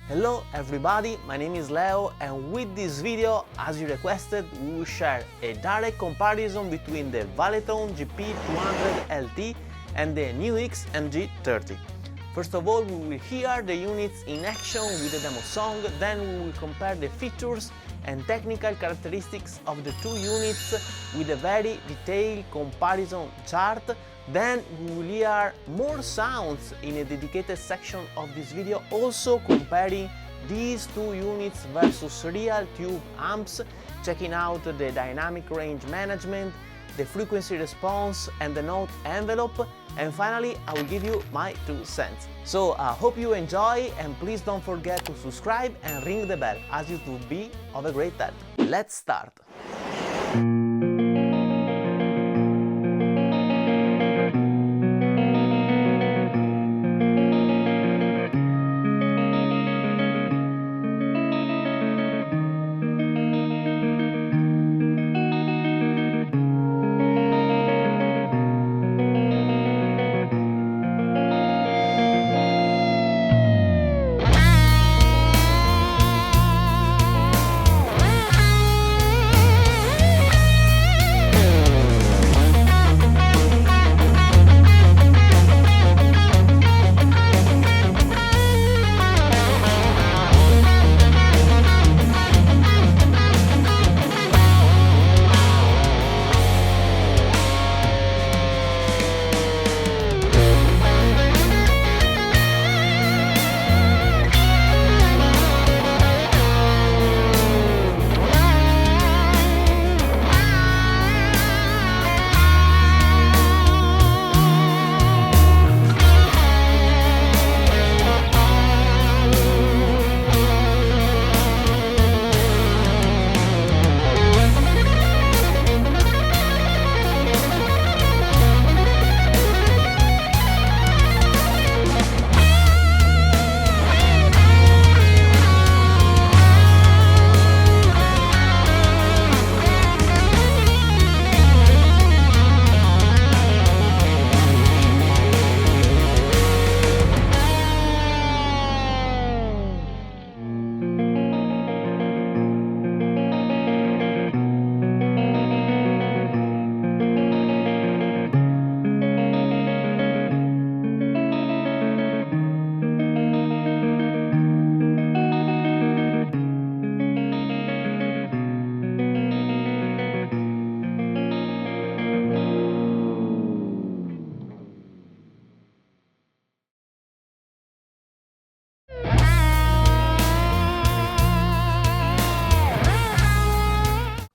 Hello everybody, my name is Leo, and with this video, as you requested, we will share a direct comparison between the Valeton GP 200 LT and the NUX MG 30. First of all, we will hear the units in action with the demo song, then we will compare the features and technical characteristics of the two units with a very detailed comparison chart. Then we will hear more sounds in a dedicated section of this video, also comparing these two units versus real tube amps, checking out the dynamic range management, the frequency response and the note envelope, and finally I will give you my 2 cents. So I hope you enjoy, and please don't forget to subscribe and ring the bell, as it would be of a great help. Let's start!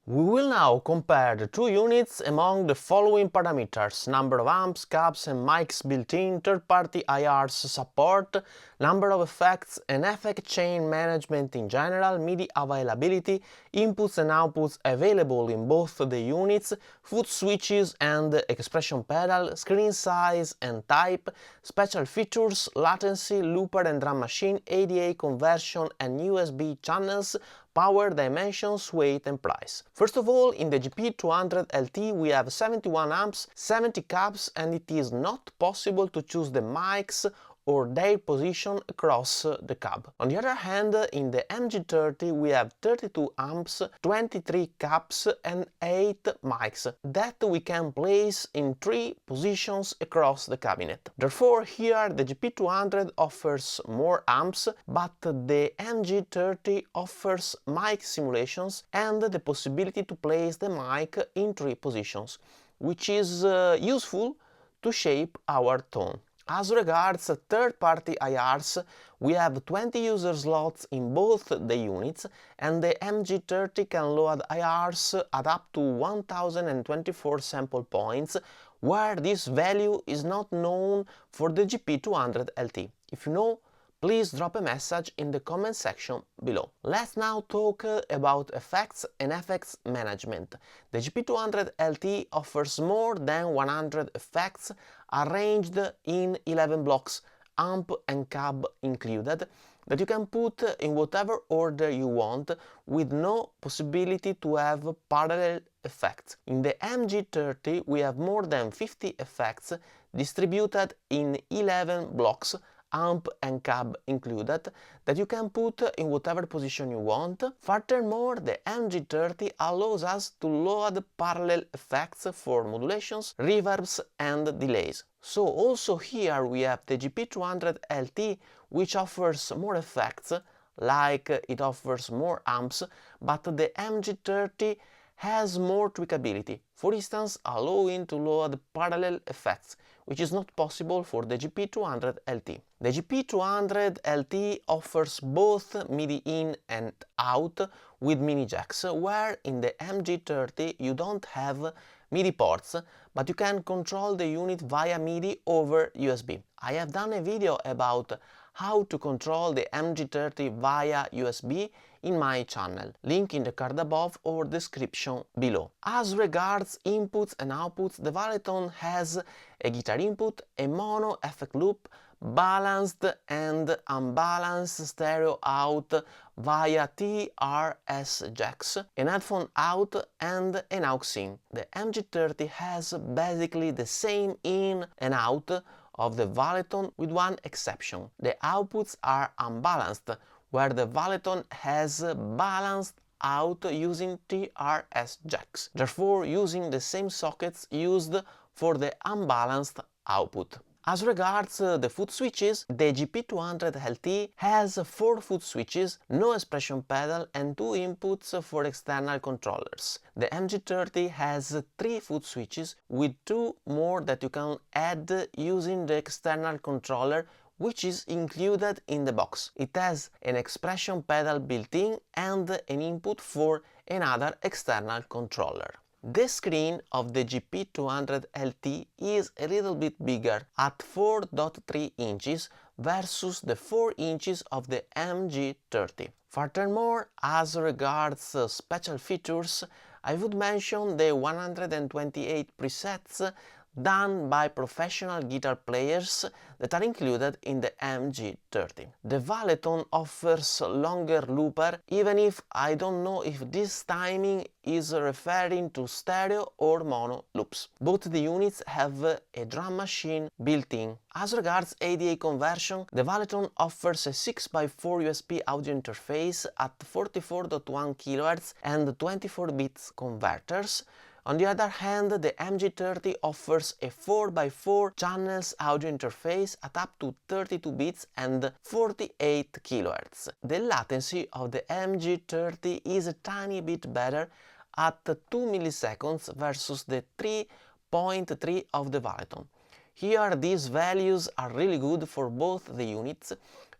We will now compare the two units among the following parameters: number of amps, cabs and mics built-in, third-party IRs support, number of effects and effect chain management in general, MIDI availability, inputs and outputs available in both the units, foot switches and expression pedal, screen size and type, special features, latency, looper and drum machine, ADA conversion and USB channels, power, dimensions, weight and price. First of all, in the GP200 LT we have 71 amps, 70 cabs, and it is not possible to choose the mics or their position across the cab. On the other hand, in the MG30 we have 32 amps, 23 cabs and 8 mics that we can place in 3 positions across the cabinet. Therefore, here the GP200 offers more amps, but the MG30 offers mic simulations and the possibility to place the mic in 3 positions, which is useful to shape our tone. As regards third-party IRs, we have 20 user slots in both the units, and the MG30 can load IRs at up to 1024 sample points, where this value is not known for the GP200 LT. If you know, please drop a message in the comment section below. Let's now talk about effects and effects management. The GP200 LT offers more than 100 effects arranged in 11 blocks, amp and cab included, that you can put in whatever order you want, with no possibility to have parallel effects. In the MG30 we have more than 50 effects distributed in 11 blocks, amp and cab included that you can put in whatever position you want. Furthermore, the MG30 allows us to load parallel effects for modulations, reverbs and delays. So also here we have the GP200 LT, which offers more effects, like it offers more amps, but the MG30 has more tweakability, for instance allowing to load parallel effects, which is not possible for the GP200 LT. The GP200 LT offers both MIDI in and out with mini jacks, where in the MG30 you don't have MIDI ports, but you can control the unit via MIDI over USB. I have done a video about how to control the MG30 via USB in my channel, link in the card above or description below. As regards inputs and outputs, the Valeton has a guitar input, a mono effect loop, balanced and unbalanced stereo out via TRS jacks, an headphone out and an aux in. The MG30 has basically the same in and out of the Valeton with one exception. The outputs are unbalanced, where the Valeton has balanced out using TRS jacks, therefore using the same sockets used for the unbalanced output. As regards the foot switches, the GP200 LT has 4 foot switches, no expression pedal and 2 inputs for external controllers. The MG30 has 3 foot switches with 2 more that you can add using the external controller, which is included in the box. It has an expression pedal built-in and an input for another external controller. The screen of the GP200 LT is a little bit bigger at 4.3 inches versus the 4 inches of the MG30. Furthermore, as regards special features, I would mention the 128 presets done by professional guitar players that are included in the MG30. The Valeton offers longer looper, even if I don't know if this timing is referring to stereo or mono loops. Both the units have a drum machine built in. As regards ADA conversion, the Valeton offers a 6x4 USB audio interface at 44.1 kHz and 24 bits converters. On the other hand, the MG30 offers a 4x4 channels audio interface at up to 32 bits and 48 kHz. The latency of the MG30 is a tiny bit better at 2 milliseconds versus the 3.3 of the Valeton. Here these values are really good for both the units,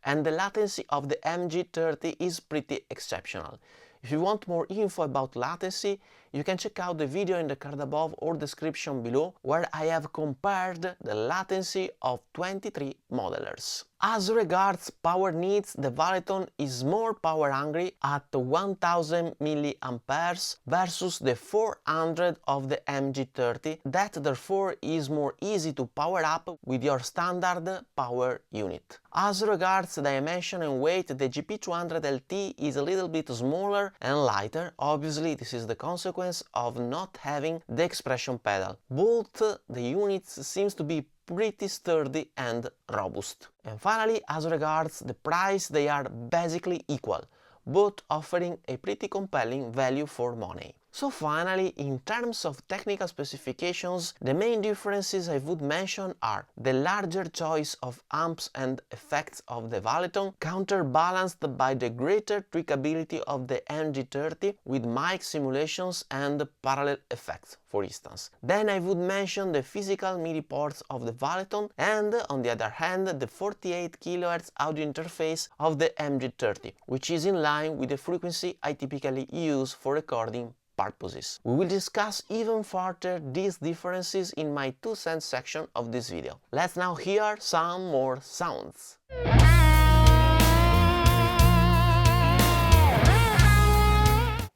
and the latency of the MG30 is pretty exceptional. If you want more info about latency, you can check out the video in the card above or description below, where I have compared the latency of 23 modelers. As regards power needs, the Valeton is more power hungry at 1000 mAh versus the 400 of the MG30, that therefore is more easy to power up with your standard power unit. As regards dimension and weight, the GP200 LT is a little bit smaller and lighter. Obviously this is the consequence of not having the expression pedal. Both the units seems to be pretty sturdy and robust. And finally, as regards the price, they are basically equal, both offering a pretty compelling value for money. So finally, in terms of technical specifications, the main differences I would mention are the larger choice of amps and effects of the Valeton, counterbalanced by the greater tweakability of the MG30 with mic simulations and parallel effects, for instance. Then I would mention the physical MIDI ports of the Valeton and, on the other hand, the 48 kHz audio interface of the MG30, which is in line with the frequency I typically use for recording purposes. We will discuss even further these differences in my 2 cents section of this video. Let's now hear some more sounds.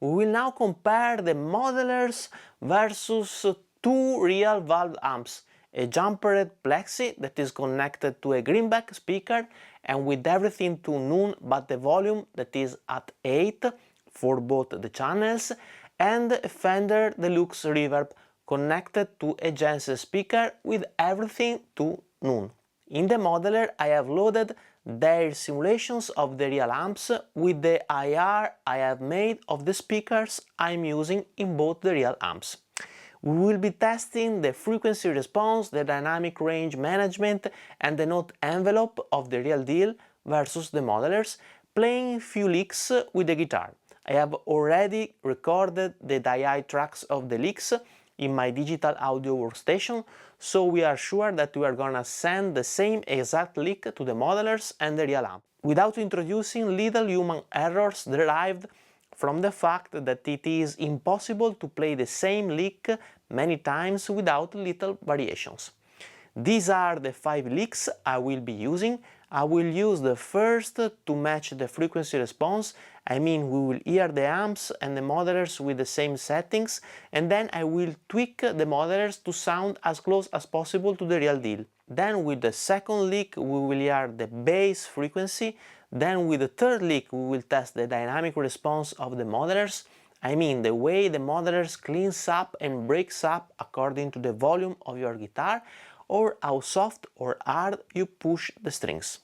We will now compare the modelers versus 2 real valve amps, a jumpered Plexi that is connected to a greenback speaker and with everything to none but the volume that is at 8 for both the channels, and a Fender Deluxe Reverb connected to a Jensen speaker with everything to none. In the modeler I have loaded their simulations of the real amps with the IR I have made of the speakers I'm using in both the real amps. We will be testing the frequency response, the dynamic range management and the note envelope of the real deal versus the modelers, playing few licks with the guitar. I have already recorded the DI tracks of the licks in my digital audio workstation, so we are sure that we are gonna send the same exact lick to the modelers and the real amp, without introducing little human errors derived from the fact that it is impossible to play the same lick many times without little variations. These are the 5 licks I will be using. I will use the first to match the frequency response, I mean we will hear the amps and the modelers with the same settings, and then I will tweak the modelers to sound as close as possible to the real deal. Then with the second lick we will hear the bass frequency, then with the third lick we will test the dynamic response of the modelers, I mean the way the modelers cleans up and breaks up according to the volume of your guitar, or how soft or hard you push the strings.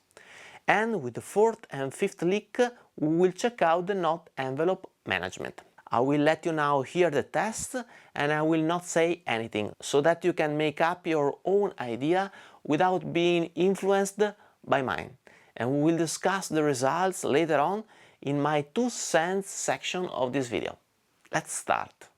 And with the fourth and fifth lick we will check out the note envelope management. I will let you now hear the test and I will not say anything, so that you can make up your own idea without being influenced by mine. And we will discuss the results later on in my 2 cents section of this video. Let's start!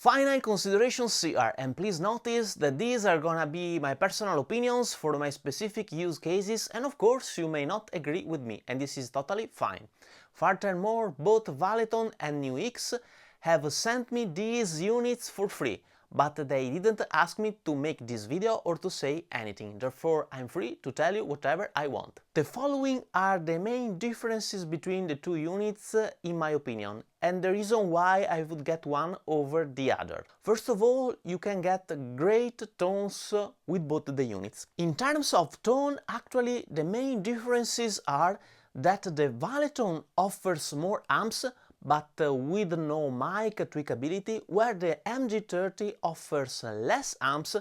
Final considerations here, and please notice that these are gonna be my personal opinions for my specific use cases, and of course you may not agree with me, and this is totally fine. Furthermore, both Valeton and NUX have sent me these units for free, but they didn't ask me to make this video or to say anything, therefore I'm free to tell you whatever I want. The following are the main differences between the two units in my opinion, and the reason why I would get one over the other. First of all, you can get great tones with both the units. In terms of tone, actually the main differences are that the Valeton offers more amps but with no mic tweakability, where the MG30 offers less amps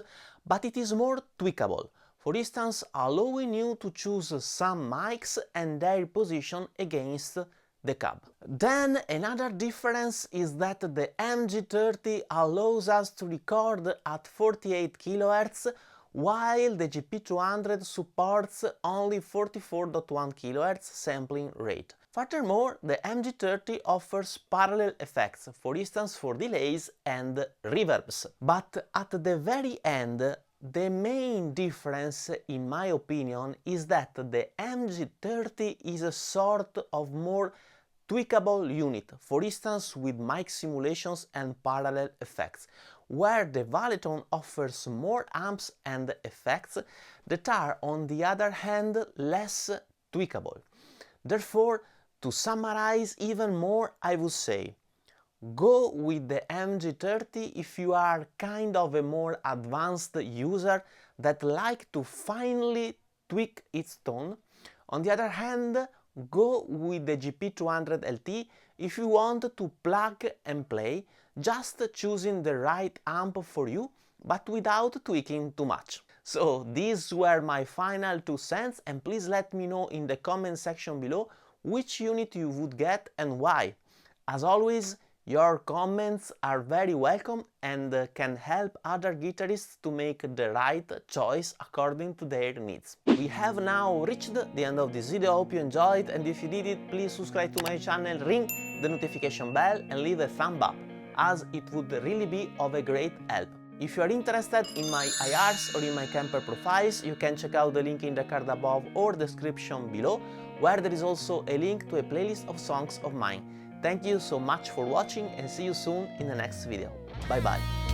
but it is more tweakable, for instance allowing you to choose some mics and their position against the cab. Then another difference is that the MG30 allows us to record at 48 kHz while the GP200 supports only 44.1 kHz sampling rate. Furthermore, the MG30 offers parallel effects, for instance for delays and reverbs. But at the very end, the main difference, in my opinion, is that the MG30 is a sort of more tweakable unit, for instance with mic simulations and parallel effects, where the Valeton offers more amps and effects that are, on the other hand, less tweakable. Therefore, to summarize even more, I would say, go with the MG30 if you are kind of a more advanced user that like to finely tweak its tone. On the other hand, go with the GP200 LT if you want to plug and play, just choosing the right amp for you, but without tweaking too much. So these were my final 2 cents, and please let me know in the comment section below which unit you would get and why. As always, your comments are very welcome and can help other guitarists to make the right choice according to their needs. We have now reached the end of this video. I hope you enjoyed, and if you did it, please subscribe to my channel, ring the notification bell and leave a thumb up, as it would really be of a great help. If you are interested in my IRs or in my camper profiles, you can check out the link in the card above or description below, where there is also a link to a playlist of songs of mine. Thank you so much for watching and see you soon in the next video. Bye bye.